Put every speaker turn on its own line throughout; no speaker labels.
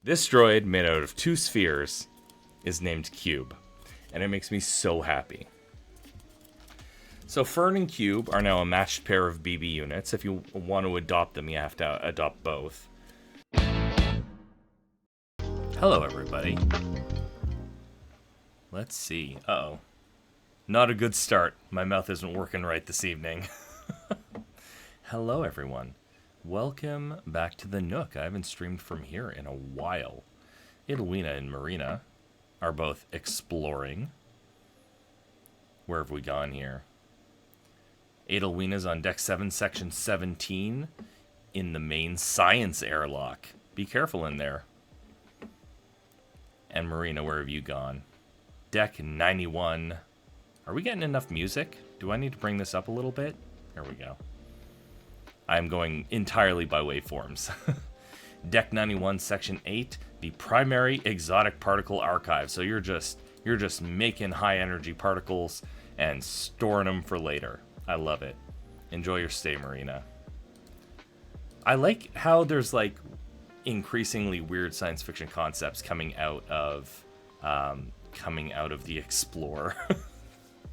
This droid, made out of 2 spheres, is named Cube, and it makes me so happy. So Fern and Cube are now a matched pair of BB units. If you want to adopt them, you have to adopt both. Hello, everybody. Let's see. Uh-oh. Not a good start. My mouth isn't working right this evening. Hello, everyone. Welcome back to the Nook. I haven't streamed from here in a while. Idalwina and Marina are both exploring. Where have we gone here? Idalwina's on Deck 7, Section 17, in the main science airlock. Be careful in there. And Marina, where have you gone? Deck 91. Are we getting enough music? Do I need to bring this up a little bit? There we go. I'm going entirely by waveforms. Deck 91, Section 8, the primary exotic particle archive. So you're just making high energy particles and storing them for later. I love it. Enjoy your stay, Marina. I like how there's like increasingly weird science fiction concepts coming out of the explore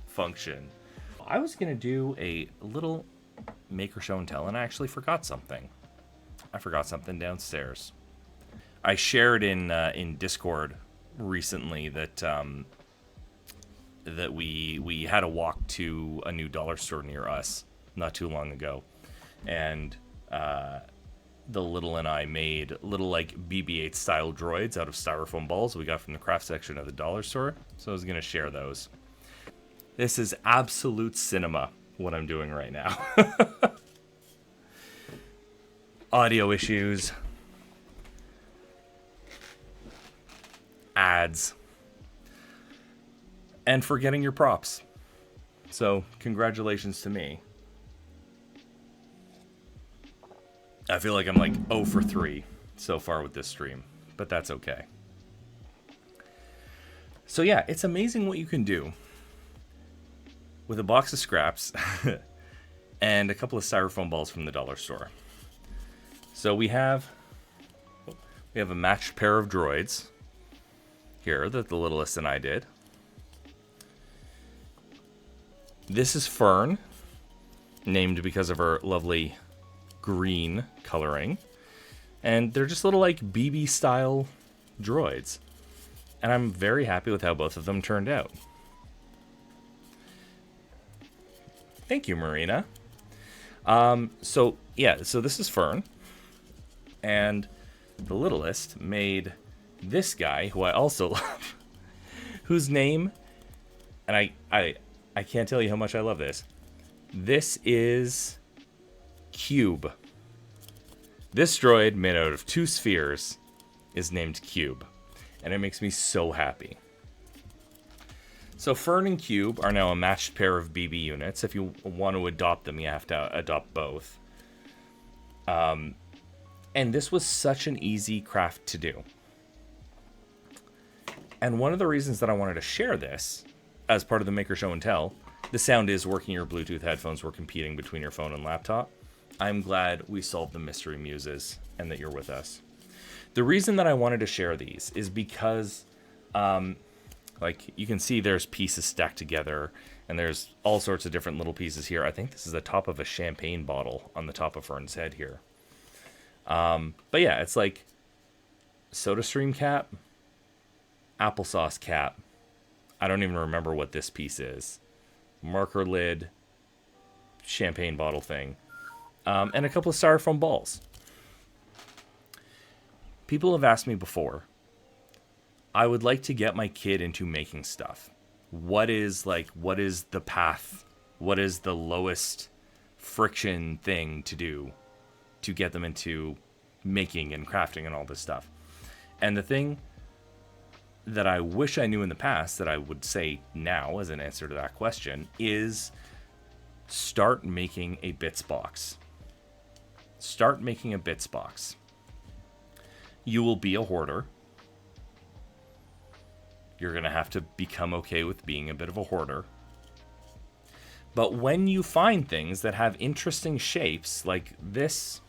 function. I was gonna do a little maker show and tell, and I actually forgot something. I forgot something downstairs. I shared in Discord recently that that we had a walk to a new dollar store near us not too long ago, and the little and I made little like BB-8 style droids out of styrofoam balls we got from the craft section of the dollar store. So I was gonna share those. This is absolute cinema, what I'm doing right now. Audio issues. Ads. And forgetting your props. So, congratulations to me. I feel like I'm like 0 for 3 so far with this stream, but that's okay. So yeah, it's amazing what you can do with a box of scraps and a couple of styrofoam balls from the dollar store. So we have a matched pair of droids here that the littlest and I did. This is Fern, named because of her lovely green coloring. And they're just little like BB style droids. And I'm very happy with how both of them turned out. Thank you, Marina. So this is Fern. And the littlest made this guy, who I also love, whose name, and I can't tell you how much I love this. This is Cube. This droid, made out of 2 spheres, is named Cube, and it makes me so happy. So Fern and Cube are now a matched pair of BB units. If you want to adopt them, you have to adopt both. And this was such an easy craft to do. And one of the reasons that I wanted to share this as part of the Maker Show and Tell, the sound is working, your Bluetooth headphones were competing between your phone and laptop. I'm glad we solved the mystery muses and that you're with us. The reason that I wanted to share these is because, like, you can see there's pieces stacked together, and there's all sorts of different little pieces here. I think this is the top of a champagne bottle on the top of Fern's head here. But yeah, it's like SodaStream cap, applesauce cap. I don't even remember what this piece is. Marker lid, champagne bottle thing, and a couple of styrofoam balls. People have asked me before, I would like to get my kid into making stuff. What is the path? What is the lowest friction thing to do to get them into making and crafting and all this stuff? And the thing that I wish I knew in the past that I would say now as an answer to that question is start making a bits box. Start making a bits box. You will be a hoarder. You're going to have to become okay with being a bit of a hoarder. But when you find things that have interesting shapes, like this,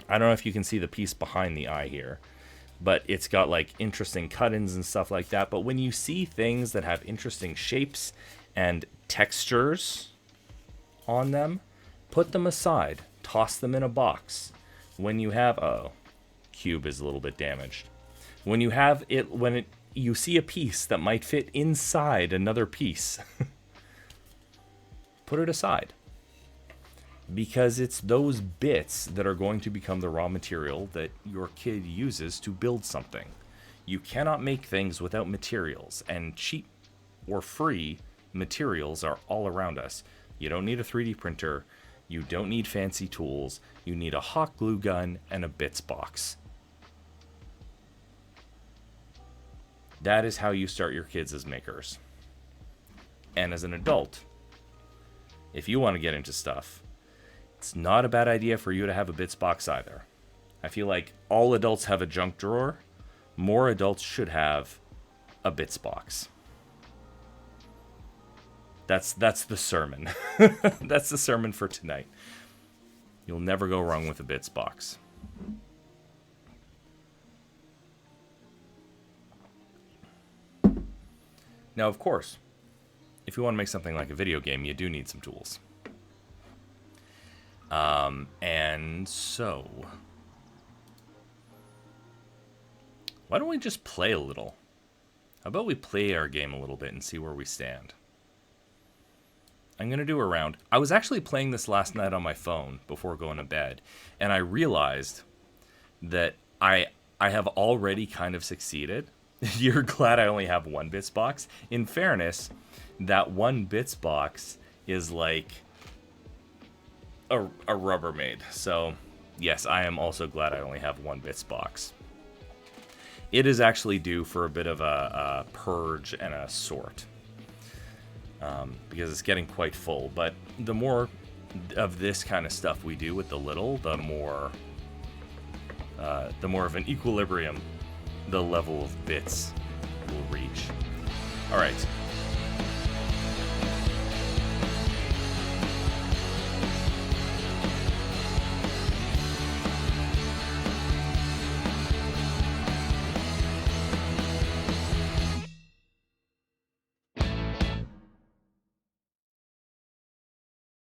I don't know if you can see the piece behind the eye here, but it's got like interesting cut-ins and stuff like that. But when you see things that have interesting shapes and textures on them, put them aside, toss them in a box. When you have, cube is a little bit damaged. When you have it, you see a piece that might fit inside another piece, put it aside. Because it's those bits that are going to become the raw material that your kid uses to build something. You cannot make things without materials, and cheap or free materials are all around us. You don't need a 3D printer, you don't need fancy tools, you need a hot glue gun and a bits box. That is how you start your kids as makers. And as an adult, if you want to get into stuff, it's not a bad idea for you to have a bits box either. I feel like all adults have a junk drawer. More adults should have a bits box. That's the sermon. That's the sermon for tonight. You'll never go wrong with a bits box. Now, of course, if you want to make something like a video game, you do need some tools. And so, why don't we just play a little? How about we play our game a little bit and see where we stand? I'm going to do a round. I was actually playing this last night on my phone before going to bed, and I realized that I have already kind of succeeded. You're glad I only have one bits box. In fairness, that one bits box is like a Rubbermaid. So, yes, I am also glad I only have one bits box. It is actually due for a bit of a purge and a sort. Because it's getting quite full. But the more of this kind of stuff we do with the little, the more of an equilibrium the level of bits will reach. All right,